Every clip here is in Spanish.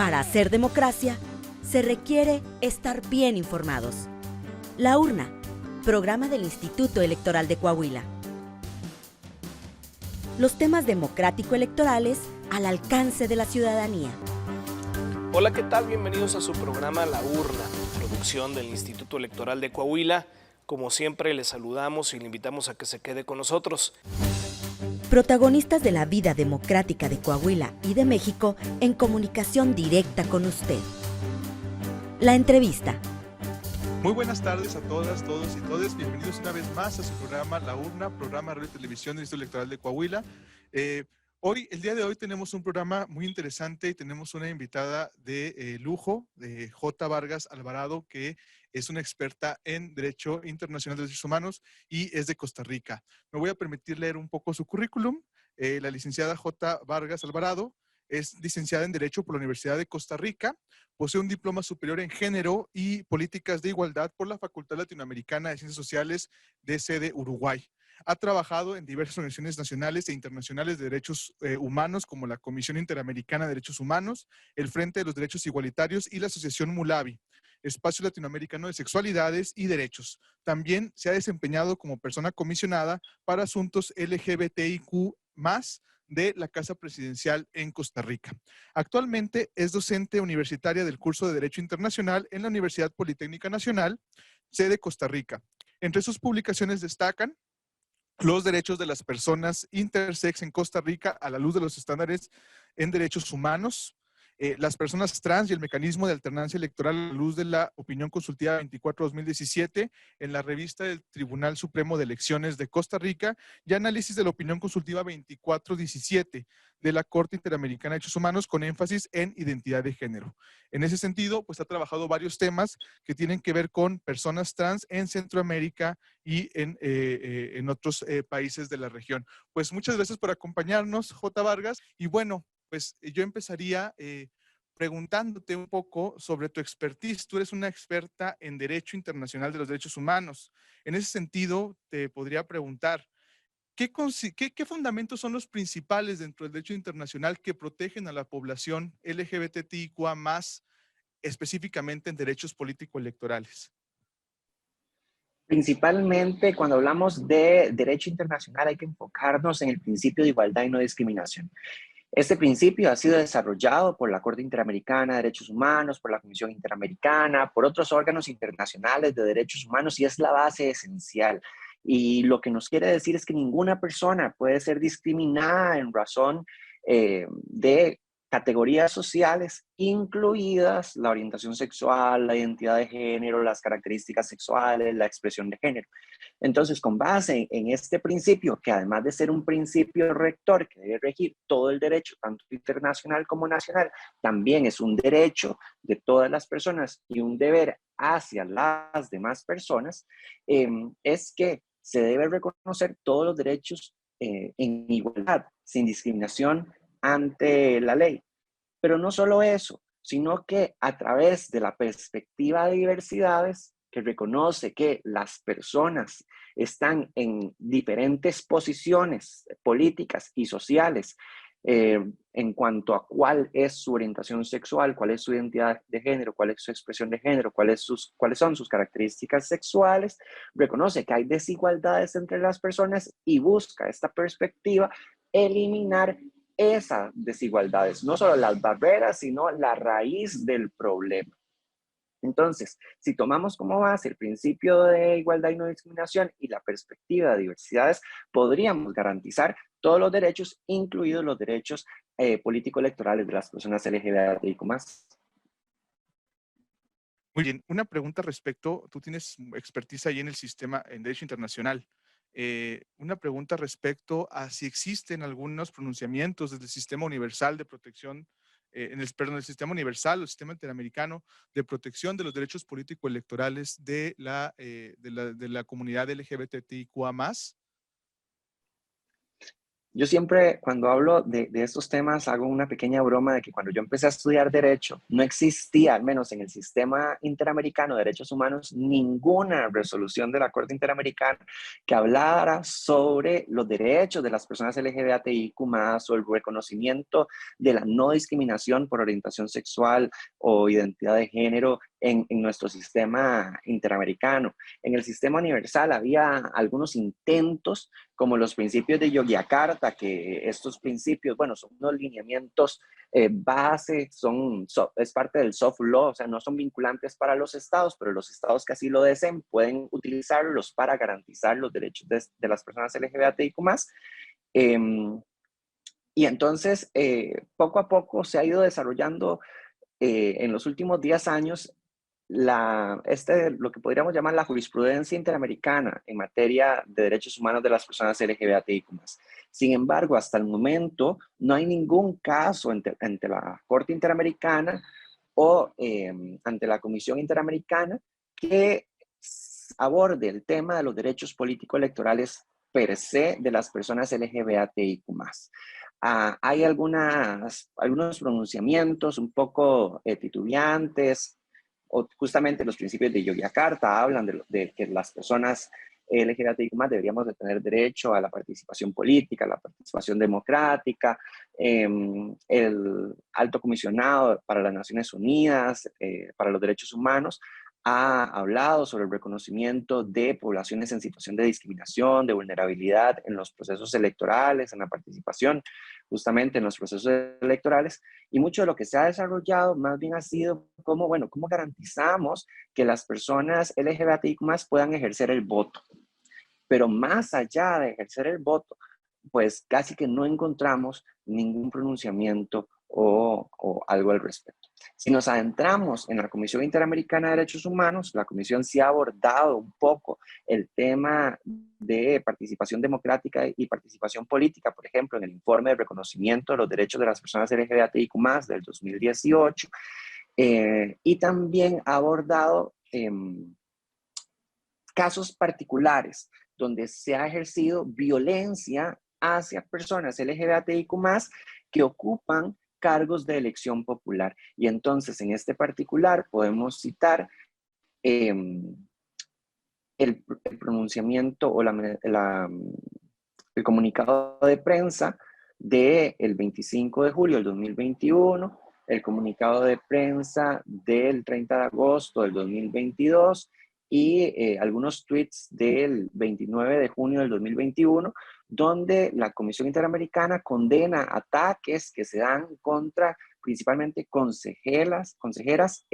Para hacer democracia, se requiere estar bien informados. La Urna, programa del Instituto Electoral de Coahuila. Los temas democrático-electorales al alcance de la ciudadanía. Hola, ¿qué tal? Bienvenidos a su programa La Urna, producción del Instituto Electoral de Coahuila. Como siempre, les saludamos y le invitamos a que se quede con nosotros. Protagonistas de la vida democrática de Coahuila y de México en comunicación directa con usted. La entrevista. Muy buenas tardes a todas, todos y todes. Bienvenidos una vez más a su programa La Urna, programa de radio y televisión del Instituto Electoral de Coahuila. El día de hoy tenemos un programa muy interesante y tenemos una invitada de lujo, de J. Vargas Alvarado, que es una experta en Derecho Internacional de Derechos Humanos y es de Costa Rica. Me voy a permitir leer un poco su currículum. La licenciada J. Vargas Alvarado es licenciada en Derecho por la Universidad de Costa Rica, posee un diploma superior en Género y Políticas de Igualdad por la Facultad Latinoamericana de Ciencias Sociales de sede Uruguay. Ha trabajado en diversas organizaciones nacionales e internacionales de derechos humanos como la Comisión Interamericana de Derechos Humanos, el Frente de los Derechos Igualitarios y la Asociación Mulavi, Espacio Latinoamericano de Sexualidades y Derechos. También se ha desempeñado como persona comisionada para asuntos LGBTIQ+, de la Casa Presidencial en Costa Rica. Actualmente es docente universitaria del curso de Derecho Internacional en la Universidad Politécnica Nacional, sede Costa Rica. Entre sus publicaciones destacan los derechos de las personas intersex en Costa Rica a la luz de los estándares en derechos humanos, las personas trans y el mecanismo de alternancia electoral a la luz de la opinión consultiva 24-2017 en la revista del Tribunal Supremo de Elecciones de Costa Rica y análisis de la opinión consultiva 24-17 de la Corte Interamericana de Derechos Humanos con énfasis en identidad de género. En ese sentido, pues ha trabajado varios temas que tienen que ver con personas trans en Centroamérica y en otros países de la región. Pues muchas gracias por acompañarnos, J. Vargas. Y bueno, pues yo empezaría preguntándote un poco sobre tu expertise. Tú eres una experta en Derecho Internacional de los Derechos Humanos. En ese sentido, te podría preguntar, ¿qué fundamentos son los principales dentro del derecho internacional que protegen a la población LGBTIQA+, específicamente en derechos político-electorales? Principalmente cuando hablamos de derecho internacional hay que enfocarnos en el principio de igualdad y no discriminación. Este principio ha sido desarrollado por la Corte Interamericana de Derechos Humanos, por la Comisión Interamericana, por otros órganos internacionales de derechos humanos y es la base esencial. Y lo que nos quiere decir es que ninguna persona puede ser discriminada en razón de categorías sociales, incluidas la orientación sexual, la identidad de género, las características sexuales, la expresión de género. Entonces, con base en este principio, que además de ser un principio rector que debe regir todo el derecho, tanto internacional como nacional, también es un derecho de todas las personas y un deber hacia las demás personas, es que se debe reconocer todos los derechos en igualdad, sin discriminación ante la ley. Pero no solo eso, sino que a través de la perspectiva de diversidades, que reconoce que las personas están en diferentes posiciones políticas y sociales en cuanto a cuál es su orientación sexual, cuál es su identidad de género, cuál es su expresión de género, cuáles son sus características sexuales, reconoce que hay desigualdades entre las personas y busca esta perspectiva eliminar esas desigualdades, no solo las barreras, sino la raíz del problema. Entonces, si tomamos como base el principio de igualdad y no discriminación y la perspectiva de diversidades, podríamos garantizar todos los derechos, incluidos los derechos político-electorales de las personas LGBTIQ+. Muy bien, una pregunta respecto, tú tienes expertise ahí en el sistema, en Derecho Internacional. Una pregunta respecto a si existen algunos pronunciamientos desde el Sistema Universal de Protección, el Sistema Universal o el Sistema Interamericano de Protección de los Derechos Político-Electorales de la comunidad LGBTIQA+. Yo siempre, cuando hablo de estos temas, hago una pequeña broma de que cuando yo empecé a estudiar Derecho, no existía, al menos en el sistema interamericano de derechos humanos, ninguna resolución de la Corte Interamericana que hablara sobre los derechos de las personas LGBTIQ+, o el reconocimiento de la no discriminación por orientación sexual o identidad de género en nuestro sistema interamericano. En el sistema universal había algunos intentos, como los principios de Yogyakarta, que estos principios, bueno, son unos lineamientos base, es parte del soft law, o sea, no son vinculantes para los estados, pero los estados que así lo deseen pueden utilizarlos para garantizar los derechos de las personas LGBTIQ+. Eh, y entonces, poco a poco se ha ido desarrollando en los últimos 10 años lo que podríamos llamar la jurisprudencia interamericana en materia de derechos humanos de las personas LGBTIQ+. Sin embargo, hasta el momento no hay ningún caso ante la Corte Interamericana o ante la Comisión Interamericana que aborde el tema de los derechos político-electorales per se de las personas LGBTIQ+. Hay algunos pronunciamientos un poco titubeantes, o justamente los principios de Yogyakarta hablan de que las personas LGBTIQ+ deberíamos de tener derecho a la participación política, a la participación democrática. El Alto Comisionado para las Naciones Unidas para los Derechos Humanos ha hablado sobre el reconocimiento de poblaciones en situación de discriminación, de vulnerabilidad en los procesos electorales, en la participación justamente en los procesos electorales, y mucho de lo que se ha desarrollado más bien ha sido cómo garantizamos que las personas LGBTIQ+ puedan ejercer el voto. Pero más allá de ejercer el voto, pues casi que no encontramos ningún pronunciamiento o algo al respecto. Si nos adentramos en la Comisión Interamericana de Derechos Humanos, la Comisión sí ha abordado un poco el tema de participación democrática y participación política, por ejemplo, en el informe de reconocimiento de los derechos de las personas LGBTIQ+ del 2018, y también ha abordado casos particulares donde se ha ejercido violencia hacia personas LGBTIQ+ que ocupan cargos de elección popular. Y entonces, en este particular, podemos citar el pronunciamiento o el comunicado de prensa del 25 de julio del 2021, el comunicado de prensa del 30 de agosto del 2022 y algunos tweets del 29 de junio del 2021, donde la Comisión Interamericana condena ataques que se dan contra principalmente consejeras concejalas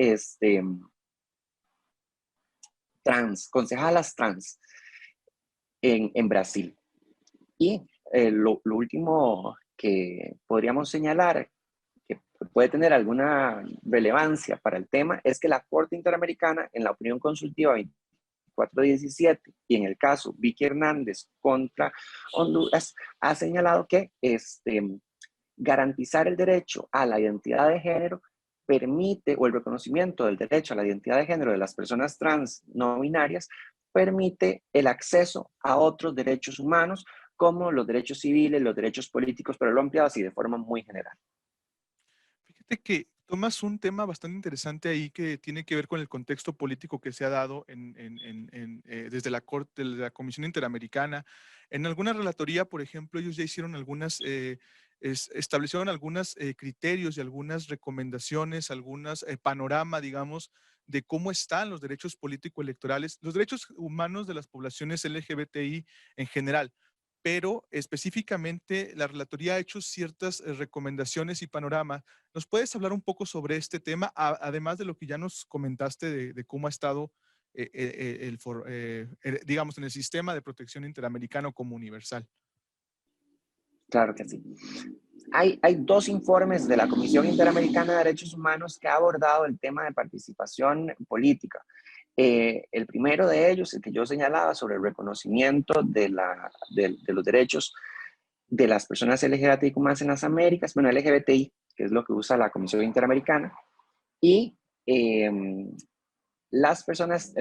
trans en Brasil. Y lo último que podríamos señalar que puede tener alguna relevancia para el tema es que la Corte Interamericana, en la opinión consultiva 2417 y en el caso Vicky Hernández contra Honduras, ha señalado que garantizar el derecho a la identidad de género permite, o el reconocimiento del derecho a la identidad de género de las personas trans no binarias, permite el acceso a otros derechos humanos como los derechos civiles, los derechos políticos, pero lo ampliado así de forma muy general. Fíjate que tomas un tema bastante interesante ahí que tiene que ver con el contexto político que se ha dado desde la Corte, de la Comisión Interamericana. En alguna relatoría, por ejemplo, ellos ya hicieron establecieron algunos criterios y algunas recomendaciones, algunos panorama, digamos, de cómo están los derechos político-electorales, los derechos humanos de las poblaciones LGBTI en general. Pero específicamente la relatoría ha hecho ciertas recomendaciones y panorama. ¿Nos puedes hablar un poco sobre este tema, además de lo que ya nos comentaste de cómo ha estado, digamos, en el sistema de protección interamericano como universal? Claro que sí. Hay dos informes de la Comisión Interamericana de Derechos Humanos que ha abordado el tema de participación política. El primero de ellos, el que yo señalaba sobre el reconocimiento de los derechos de las personas LGBTIQ+ en las Américas, bueno, LGBTI, que es lo que usa la Comisión Interamericana, y el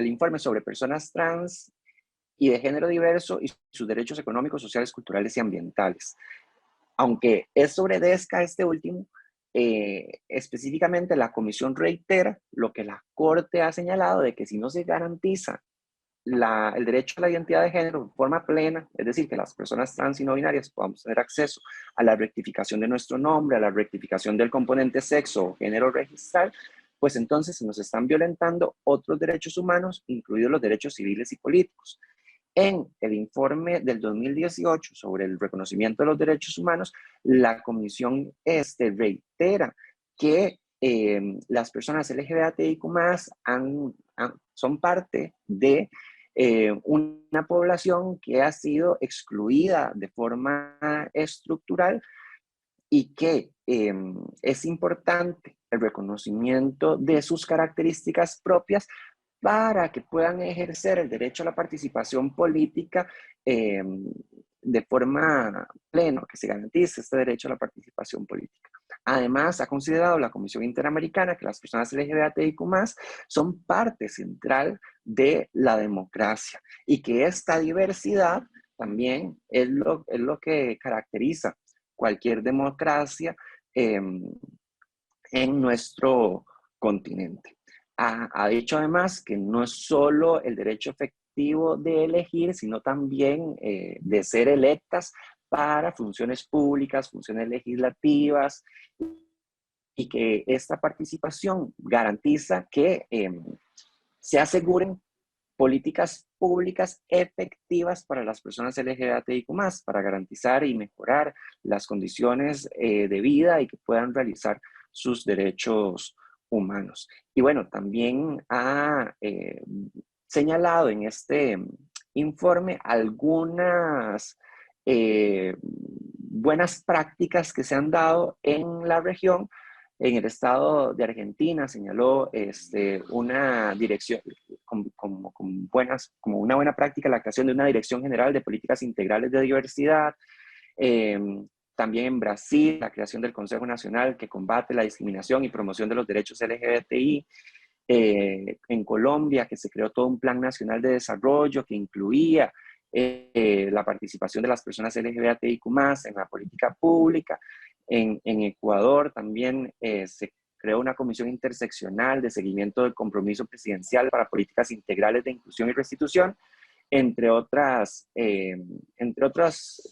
informe sobre personas trans y de género diverso y sus derechos económicos, sociales, culturales y ambientales. Aunque es sobre DESCA este último, específicamente la comisión reitera lo que la Corte ha señalado de que si no se garantiza el derecho a la identidad de género de forma plena, es decir, que las personas trans y no binarias podamos tener acceso a la rectificación de nuestro nombre, a la rectificación del componente sexo o género registral, pues entonces se nos están violentando otros derechos humanos, incluidos los derechos civiles y políticos. En el informe del 2018 sobre el reconocimiento de los derechos humanos, la Comisión reitera que las personas LGBTIQ+, son parte de una población que ha sido excluida de forma estructural y que es importante el reconocimiento de sus características propias para que puedan ejercer el derecho a la participación política de forma plena, que se garantice este derecho a la participación política. Además, ha considerado la Comisión Interamericana que las personas LGBTIQ+ son parte central de la democracia y que esta diversidad también es lo que caracteriza cualquier democracia en nuestro continente. Ha dicho además que no es solo el derecho efectivo de elegir, sino también de ser electas para funciones públicas, funciones legislativas, y que esta participación garantiza que se aseguren políticas públicas efectivas para las personas LGBTIQ+, para garantizar y mejorar las condiciones de vida y que puedan realizar sus derechos humanos. Y bueno, también ha señalado en este informe algunas buenas prácticas que se han dado en la región. En el estado de Argentina señaló una dirección, como una buena práctica, la creación de una Dirección General de Políticas Integrales de Diversidad. También en Brasil, la creación del Consejo Nacional que combate la discriminación y promoción de los derechos LGBTI. En Colombia, que se creó todo un plan nacional de desarrollo que incluía la participación de las personas LGBTIQ+ en la política pública. En Ecuador también se creó una comisión interseccional de seguimiento del compromiso presidencial para políticas integrales de inclusión y restitución, entre otras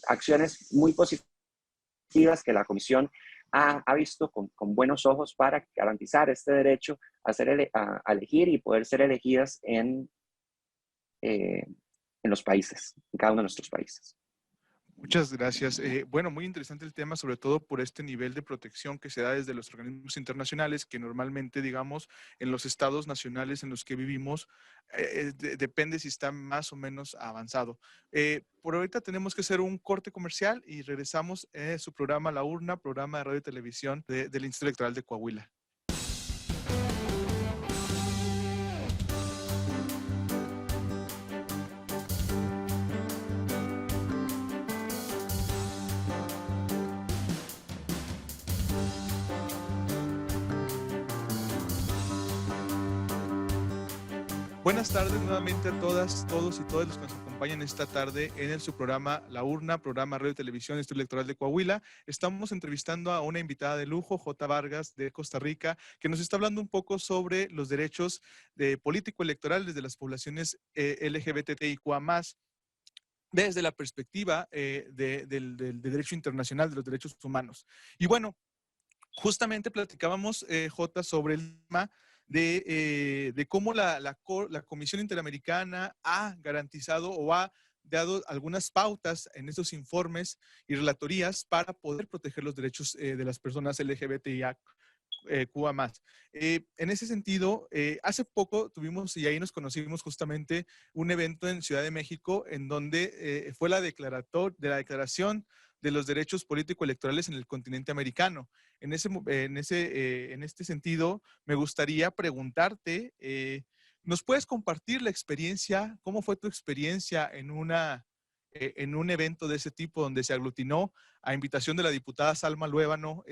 acciones muy positivas que la comisión ha visto con buenos ojos para garantizar este derecho a elegir y poder ser elegidas en los países, en cada uno de nuestros países. Muchas gracias. Bueno, muy interesante el tema, sobre todo por este nivel de protección que se da desde los organismos internacionales, que normalmente, digamos, en los estados nacionales en los que vivimos, depende si está más o menos avanzado. Por ahorita tenemos que hacer un corte comercial y regresamos a su programa La Urna, programa de radio y televisión del Instituto Electoral de Coahuila. Buenas tardes nuevamente a todas, todos y todas los que nos acompañan esta tarde en su programa La Urna, programa Radio y Televisión Instituto Electoral de Coahuila. Estamos entrevistando a una invitada de lujo, J. Vargas, de Costa Rica, que nos está hablando un poco sobre los derechos político-electorales de las poblaciones LGBTIQA+, desde la perspectiva del derecho internacional, de los derechos humanos. Y bueno, justamente platicábamos, J, sobre el tema de cómo la Comisión Interamericana ha garantizado o ha dado algunas pautas en estos informes y relatorías para poder proteger los derechos de las personas LGBTIQ+. En ese sentido, hace poco tuvimos, y ahí nos conocimos justamente, un evento en Ciudad de México en donde fue la declaración de los derechos político-electorales en el continente americano. En este sentido, me gustaría preguntarte, ¿nos puedes compartir la experiencia? ¿Cómo fue tu experiencia en un evento de ese tipo donde se aglutinó, a invitación de la diputada Salma Luébano,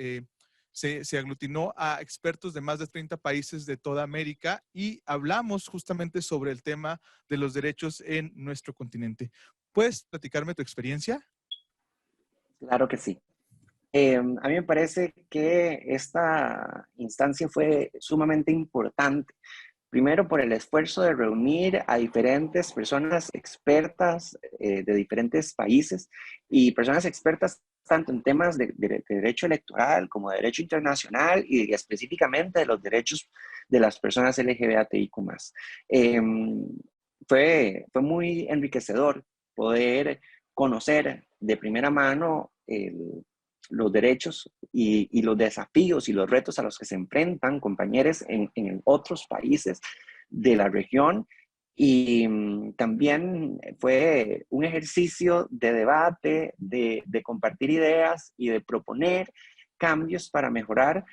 se aglutinó a expertos de más de 30 países de toda América y hablamos justamente sobre el tema de los derechos en nuestro continente? ¿Puedes platicarme tu experiencia? Claro que sí. A mí me parece que esta instancia fue sumamente importante. Primero, por el esfuerzo de reunir a diferentes personas expertas de diferentes países y personas expertas tanto en temas de derecho electoral como de derecho internacional y específicamente de los derechos de las personas LGBTIQ+. Eh, fue muy enriquecedor poder conocer de primera mano los derechos y los desafíos y los retos a los que se enfrentan compañeros en otros países de la región. Y también fue un ejercicio de debate, de compartir ideas y de proponer cambios para mejorar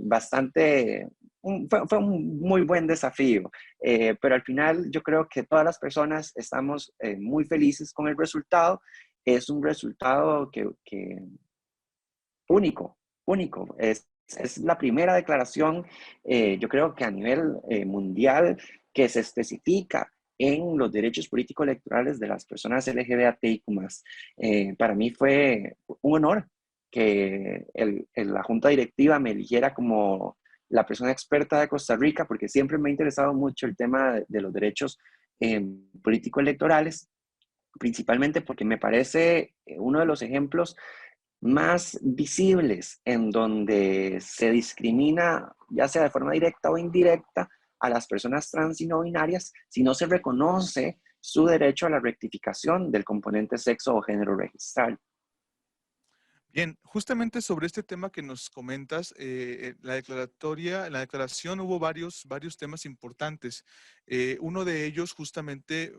bastante. Fue un muy buen desafío, pero al final yo creo que todas las personas estamos muy felices con el resultado. Es un resultado que único, único. Es la primera declaración, yo creo que a nivel mundial, que se especifica en los derechos políticos electorales de las personas LGBTIQ+. Para mí fue un honor que la junta directiva me eligiera como la persona experta de Costa Rica, porque siempre me ha interesado mucho el tema de los derechos políticos electorales, principalmente porque me parece uno de los ejemplos más visibles en donde se discrimina, ya sea de forma directa o indirecta, a las personas trans y no binarias si no se reconoce su derecho a la rectificación del componente sexo o género registral. Bien, justamente sobre este tema que nos comentas, en la declaración hubo varios temas importantes. Uno de ellos justamente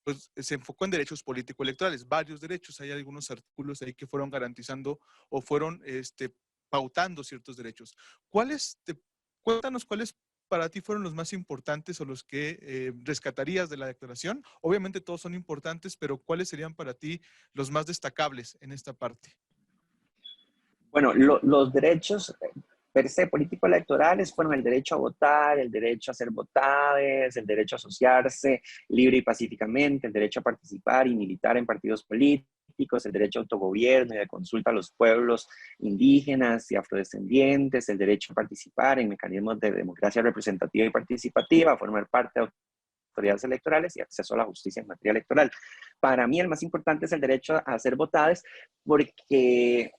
pues se enfocó en derechos político-electorales, varios derechos. Hay algunos artículos ahí que fueron garantizando o fueron pautando ciertos derechos. Cuéntanos cuáles para ti fueron los más importantes o los que rescatarías de la declaración. Obviamente todos son importantes, pero ¿cuáles serían para ti los más destacables en esta parte? Bueno, los derechos per se político-electorales fueron el derecho a votar, el derecho a ser votados, el derecho a asociarse libre y pacíficamente, el derecho a participar y militar en partidos políticos, el derecho a autogobierno y de consulta a los pueblos indígenas y afrodescendientes, el derecho a participar en mecanismos de democracia representativa y participativa, a formar parte de autoridades electorales y acceso a la justicia en materia electoral. Para mí el más importante es el derecho a ser votados porque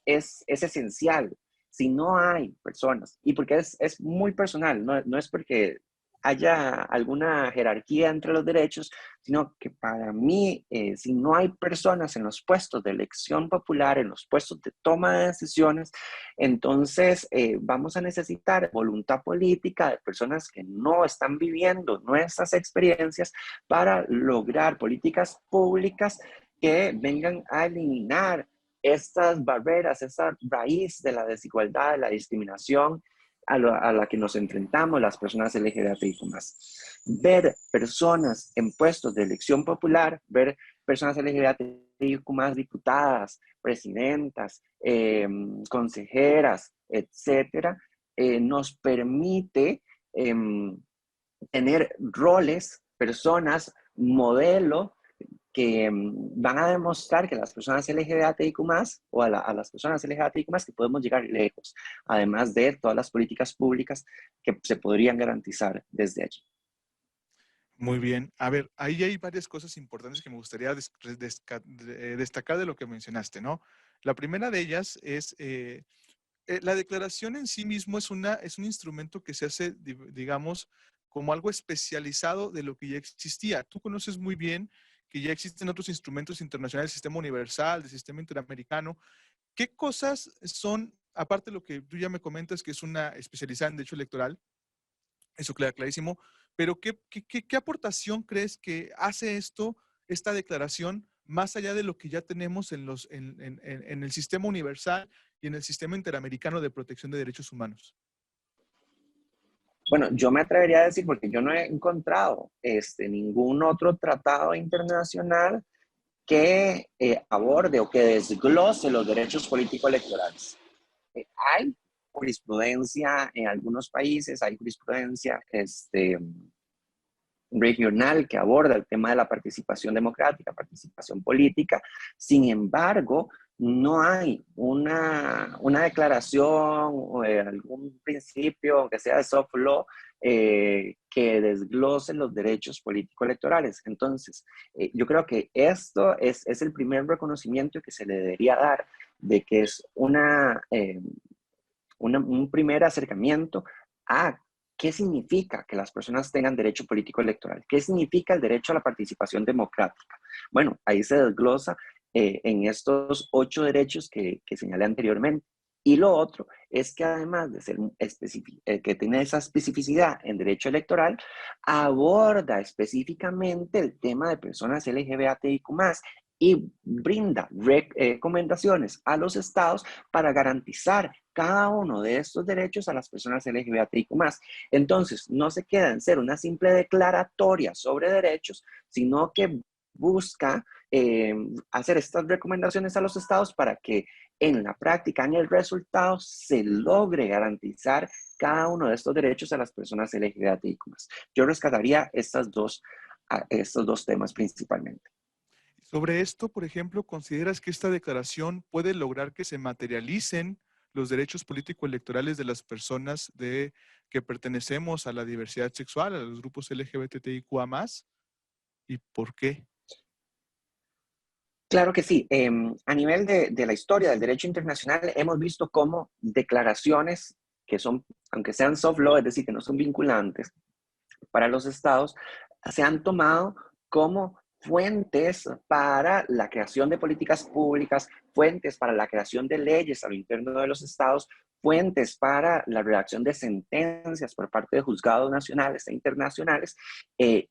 es esencial. Si no hay personas, y porque es muy personal, no es porque haya alguna jerarquía entre los derechos, sino que para mí, si no hay personas en los puestos de elección popular, en los puestos de toma de decisiones, entonces vamos a necesitar voluntad política de personas que no están viviendo nuestras experiencias para lograr políticas públicas que vengan a eliminar estas barreras, esa raíz de la desigualdad, de la discriminación a la que nos enfrentamos las personas LGBTIQ+. Ver personas en puestos de elección popular, ver personas LGBTIQ+, diputadas, presidentas, consejeras, etcétera, nos permite tener roles, personas, modelo que van a demostrar que las personas LGBTIQ+, o a las personas LGBTIQ+, que podemos llegar lejos, además de todas las políticas públicas que se podrían garantizar desde allí. Muy bien. A ver, ahí hay varias cosas importantes que me gustaría destacar de lo que mencionaste, ¿no? La primera de ellas es, la declaración en sí mismo es un instrumento que se hace, digamos, como algo especializado de lo que ya existía. Tú conoces muy bien que ya existen otros instrumentos internacionales, el sistema universal, el sistema interamericano. ¿Qué cosas son, aparte de lo que tú ya me comentas, que es una especializada en derecho electoral? Eso queda clarísimo. Pero ¿qué aportación crees que hace esta declaración, más allá de lo que ya tenemos en el sistema universal y en el sistema interamericano de protección de derechos humanos? Bueno, yo me atrevería a decir, porque yo no he encontrado ningún otro tratado internacional que aborde o que desglose los derechos políticos electorales. Hay jurisprudencia en algunos países, hay jurisprudencia regional que aborda el tema de la participación democrática, participación política. Sin embargo, no hay una declaración o algún principio, aunque sea de soft law, que desglose los derechos político-electorales. Entonces, yo creo que esto es el primer reconocimiento que se le debería dar de que es un primer acercamiento a qué significa que las personas tengan derecho político electoral, qué significa el derecho a la participación democrática. Bueno, ahí se desglosa en estos 8 derechos que señalé anteriormente. Y lo otro es que además de ser que tiene esa especificidad en derecho electoral, aborda específicamente el tema de personas LGBTIQ+, y brinda recomendaciones a los estados para garantizar cada uno de estos derechos a las personas LGBTIQ+. Entonces, no se queda en ser una simple declaratoria sobre derechos, sino que busca hacer estas recomendaciones a los estados para que en la práctica, en el resultado, se logre garantizar cada uno de estos derechos a las personas LGBTIQ+. Yo rescataría estos dos temas principalmente. Sobre esto, por ejemplo, ¿consideras que esta declaración puede lograr que se materialicen los derechos político-electorales de las personas que pertenecemos a la diversidad sexual, a los grupos LGBTIQA+? ¿Y por qué? Claro que sí. A nivel de la historia del derecho internacional, hemos visto cómo declaraciones que son, aunque sean soft law, es decir, que no son vinculantes para los estados, se han tomado como fuentes para la creación de políticas públicas, fuentes para la creación de leyes a lo interno de los estados, fuentes para la redacción de sentencias por parte de juzgados nacionales e internacionales, y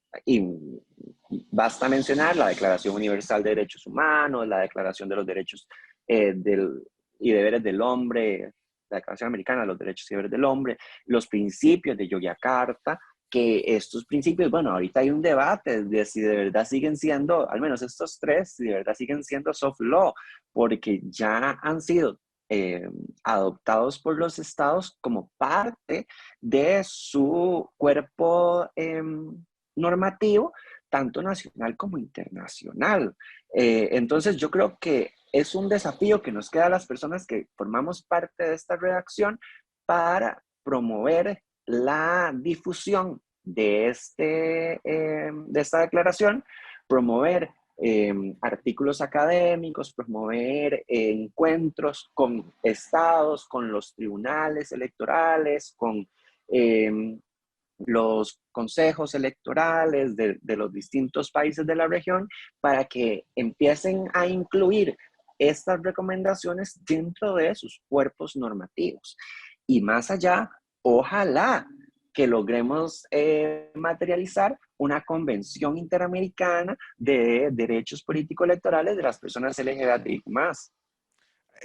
basta mencionar la Declaración Universal de Derechos Humanos, la Declaración de los Derechos y Deberes del Hombre, la Declaración Americana de los Derechos y Deberes del Hombre, los principios de Yogyakarta, que estos principios, bueno, ahorita hay un debate de si de verdad siguen siendo, al menos estos 3, si de verdad siguen siendo soft law, porque ya han sido adoptados por los estados como parte de su cuerpo normativo, tanto nacional como internacional. Entonces yo creo que es un desafío que nos queda a las personas que formamos parte de esta redacción para promover la difusión de esta declaración, promover artículos académicos, promover encuentros con estados, con los tribunales electorales, con los consejos electorales de los distintos países de la región, para que empiecen a incluir estas recomendaciones dentro de sus cuerpos normativos. Y más allá, ojalá que logremos materializar una convención interamericana de derechos político-electorales de las personas LGBTI+.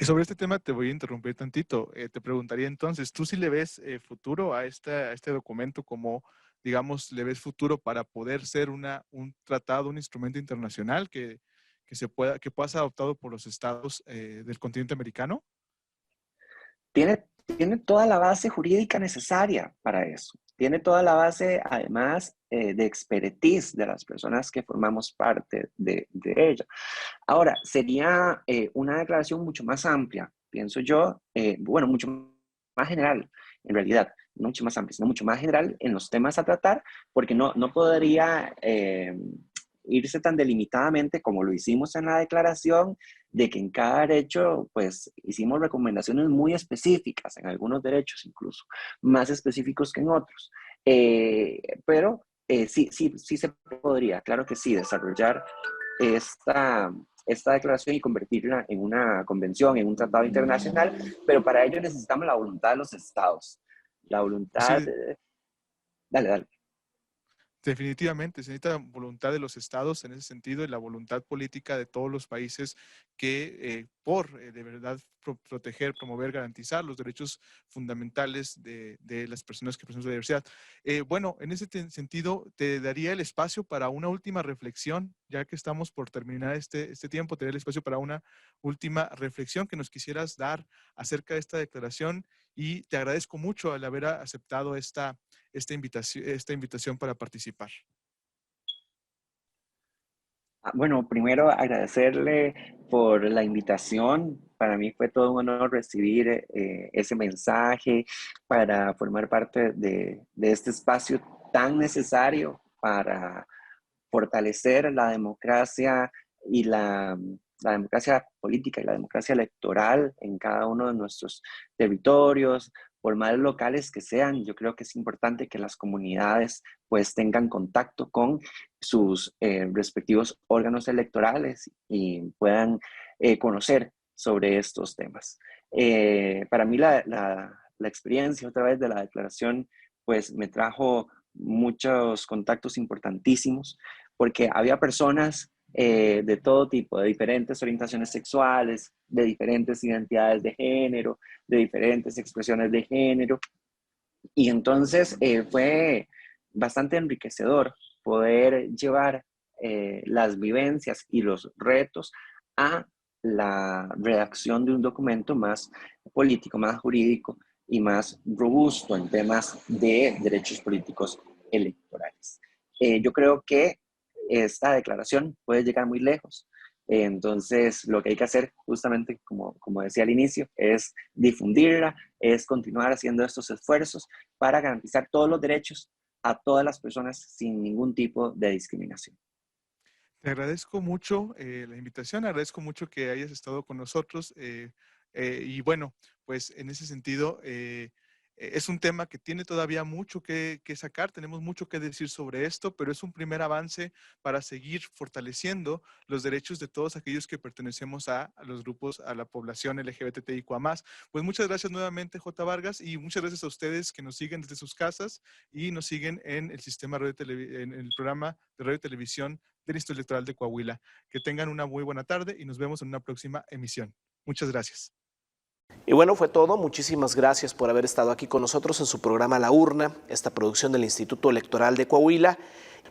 Sobre este tema te voy a interrumpir tantito. Te preguntaría entonces, ¿tú sí le ves futuro a este documento como, digamos, le ves futuro para poder ser un tratado, un instrumento internacional que pueda ser adoptado por los estados del continente americano? Tiene toda la base jurídica necesaria para eso. Tiene toda la base, además, de expertise de las personas que formamos parte de ella. Ahora, sería una declaración mucho más amplia, pienso yo, bueno, mucho más general, en realidad, no mucho más amplia, sino mucho más general en los temas a tratar, porque no podría irse tan delimitadamente como lo hicimos en la declaración, de que en cada derecho, pues, hicimos recomendaciones muy específicas, en algunos derechos incluso, más específicos que en otros. Pero sí se podría, claro que sí, desarrollar esta declaración y convertirla en una convención, en un tratado internacional, pero para ello necesitamos la voluntad de los estados. La voluntad... Sí, Dale, dale. definitivamente, se necesita voluntad de los estados en ese sentido y la voluntad política de todos los países que de verdad proteger, promover, garantizar los derechos fundamentales de las personas que presentan la diversidad. Bueno, en ese sentido, te daría el espacio para una última reflexión, ya que estamos por terminar este tiempo, te daría el espacio para una última reflexión que nos quisieras dar acerca de esta declaración y te agradezco mucho al haber aceptado esta invitación para participar. Bueno, primero agradecerle por la invitación. Para mí fue todo un honor recibir ese mensaje para formar parte de este espacio tan necesario para fortalecer la democracia y la democracia política y la democracia electoral en cada uno de nuestros territorios, por más locales que sean. Yo creo que es importante que las comunidades pues tengan contacto con sus respectivos órganos electorales y puedan conocer sobre estos temas. Para mí la experiencia otra vez de la declaración pues me trajo muchos contactos importantísimos porque había personas de todo tipo, de diferentes orientaciones sexuales, de diferentes identidades de género, de diferentes expresiones de género. Y entonces fue bastante enriquecedor poder llevar las vivencias y los retos a la redacción de un documento más político, más jurídico y más robusto en temas de derechos políticos electorales. Yo creo que esta declaración puede llegar muy lejos. Entonces, lo que hay que hacer, justamente como decía al inicio, es difundirla, es continuar haciendo estos esfuerzos para garantizar todos los derechos a todas las personas sin ningún tipo de discriminación. Te agradezco mucho la invitación, agradezco mucho que hayas estado con nosotros y bueno, pues en ese sentido es un tema que tiene todavía mucho que sacar, tenemos mucho que decir sobre esto, pero es un primer avance para seguir fortaleciendo los derechos de todos aquellos que pertenecemos a los grupos, a la población LGBTIQA+. Pues muchas gracias nuevamente, J. Vargas, y muchas gracias a ustedes que nos siguen desde sus casas y nos siguen en el sistema en el programa de radio y televisión del Instituto Electoral de Coahuila. Que tengan una muy buena tarde y nos vemos en una próxima emisión. Muchas gracias. Y bueno, fue todo. Muchísimas gracias por haber estado aquí con nosotros en su programa La Urna, esta producción del Instituto Electoral de Coahuila.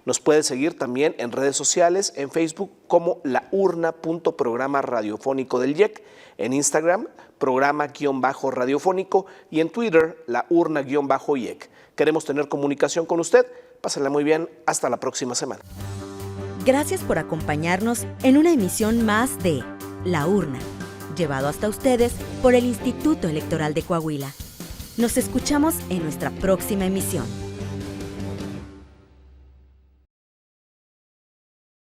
Nos puede seguir también en redes sociales, en Facebook como laurna.programa radiofónico del IEC, en Instagram, programa-radiofónico y en Twitter, laurna-IEC. Queremos tener comunicación con usted. Pásenla muy bien. Hasta la próxima semana. Gracias por acompañarnos en una emisión más de La Urna, llevado hasta ustedes por el Instituto Electoral de Coahuila. Nos escuchamos en nuestra próxima emisión.